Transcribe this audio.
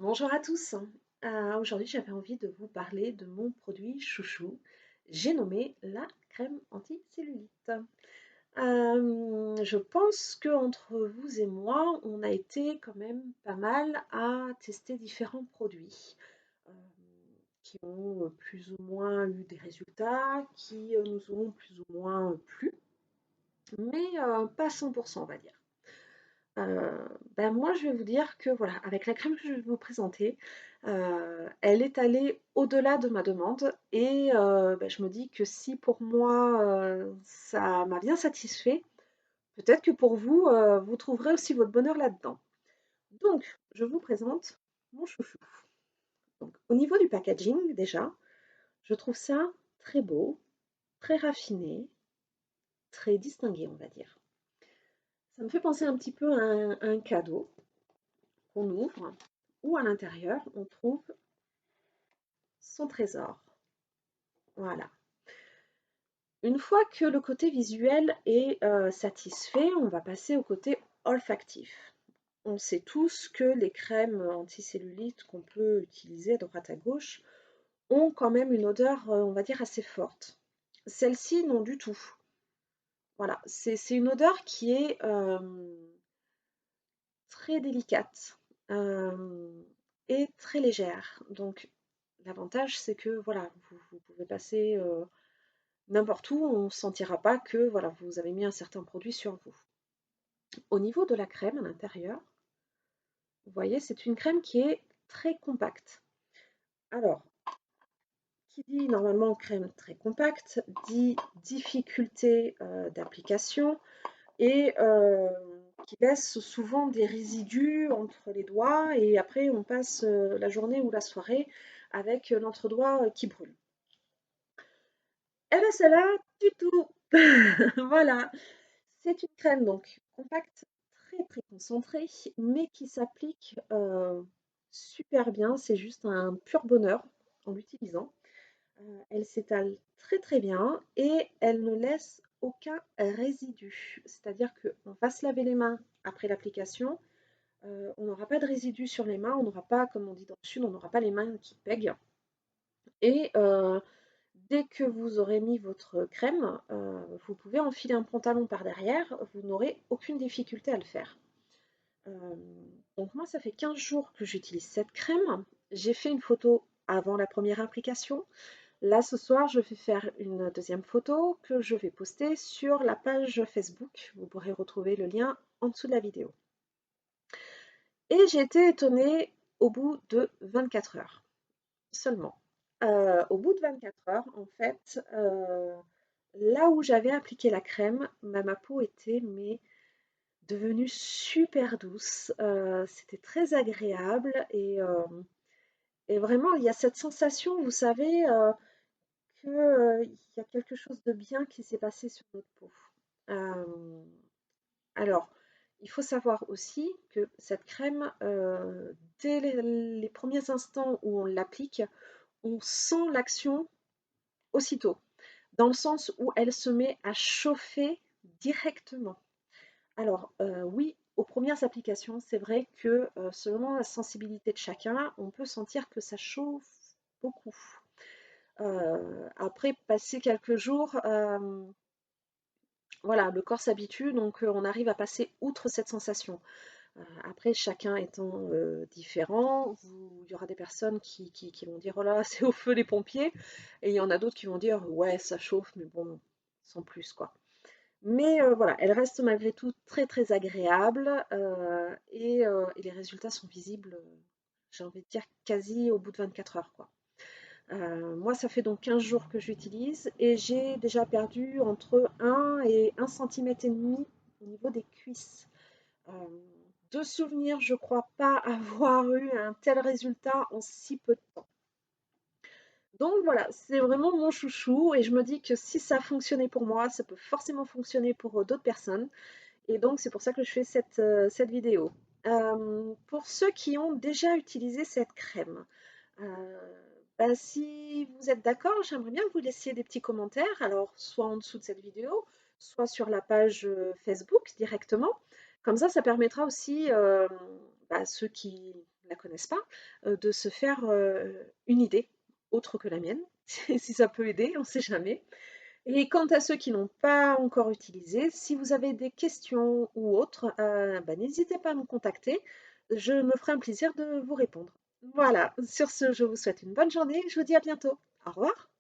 Bonjour à tous. Aujourd'hui, j'avais envie de vous parler de mon produit chouchou. J'ai nommé la crème anti-cellulite. Je pense que entre vous et moi, on a été quand même pas mal à tester différents produits euh, qui ont plus ou moins eu des résultats, qui nous ont plus ou moins plu, mais pas 100%, on va dire. Moi, je vais vous dire que voilà, avec la crème que je vais vous présenter, elle est allée au-delà de ma demande et je me dis que si pour moi, ça m'a bien satisfait, peut-être que pour vous, vous trouverez aussi votre bonheur là-dedans. Donc, je vous présente mon chouchou. Donc, au niveau du packaging, déjà, je trouve ça très beau, très raffiné, très distingué, on va dire. Ça me fait penser un petit peu à un cadeau qu'on ouvre, où à l'intérieur, on trouve son trésor. Voilà. Une fois que le côté visuel est satisfait, on va passer au côté olfactif. On sait tous que les crèmes anticellulite qu'on peut utiliser à droite à gauche ont quand même une odeur, on va dire, assez forte. Celle-ci, non du tout. Voilà, c'est une odeur qui est très délicate et très légère. Donc, l'avantage, c'est que voilà, vous pouvez passer n'importe où, on ne sentira pas que voilà, vous avez mis un certain produit sur vous. Au niveau de la crème à l'intérieur, vous voyez, c'est une crème qui est très compacte. Alors, qui dit normalement crème très compacte, dit difficulté d'application et qui laisse souvent des résidus entre les doigts et après on passe la journée ou la soirée avec l'entre-doigt qui brûle. Eh bien celle-là, du tout. Voilà. C'est une crème donc compacte, très très concentrée, mais qui s'applique super bien. C'est juste un pur bonheur en l'utilisant. Elle s'étale très très bien et elle ne laisse aucun résidu. C'est-à-dire qu'on va se laver les mains après l'application. On n'aura pas de résidu sur les mains, on n'aura pas, comme on dit dans le sud, on n'aura pas les mains qui pèguent. Et dès que vous aurez mis votre crème, vous pouvez enfiler un pantalon par derrière, vous n'aurez aucune difficulté à le faire. Euh, donc moi, ça fait 15 jours que j'utilise cette crème. J'ai fait une photo avant la première application. Là, ce soir, je vais faire une deuxième photo que je vais poster sur la page Facebook. Vous pourrez retrouver le lien en dessous de la vidéo. Et j'ai été étonnée au bout de 24 heures seulement. Au bout de 24 heures, en fait, là où j'avais appliqué la crème, ma peau était devenue super douce. C'était très agréable et vraiment, il y a cette sensation, vous savez, qu'il y a quelque chose de bien qui s'est passé sur notre peau. Euh, alors, il faut savoir aussi que cette crème, dès les premiers instants où on l'applique, on sent l'action aussitôt, dans le sens où elle se met à chauffer directement. Alors oui, aux premières applications, c'est vrai que selon la sensibilité de chacun, on peut sentir que ça chauffe beaucoup. Après, passer quelques jours, voilà, le corps s'habitue, donc on arrive à passer outre cette sensation. Après, chacun étant différent, il y aura des personnes qui vont dire oh là, c'est au feu les pompiers, et il y en a d'autres qui vont dire ouais, ça chauffe, mais bon, sans plus quoi. Mais voilà, elle reste malgré tout très très agréable et les résultats sont visibles, j'ai envie de dire quasi au bout de 24 heures quoi. Moi, ça fait donc 15 jours que j'utilise et j'ai déjà perdu entre 1 et 1,5 cm au niveau des cuisses. Euh, de souvenir, je crois pas avoir eu un tel résultat en si peu de temps. Donc voilà, c'est vraiment mon chouchou et je me dis que si ça a fonctionné pour moi, ça peut forcément fonctionner pour d'autres personnes. Et donc c'est pour ça que je fais cette vidéo. Pour ceux qui ont déjà utilisé cette crème, si vous êtes d'accord, j'aimerais bien que vous laissiez des petits commentaires, alors soit en dessous de cette vidéo, soit sur la page Facebook directement. Comme ça permettra aussi à ceux qui la connaissent pas, de se faire une idée autre que la mienne, si ça peut aider, on ne sait jamais. Et quant à ceux qui n'ont pas encore utilisé, si vous avez des questions ou autres, bah, n'hésitez pas à me contacter. Je me ferai un plaisir de vous répondre. Voilà, sur ce, je vous souhaite une bonne journée. Je vous dis à bientôt. Au revoir.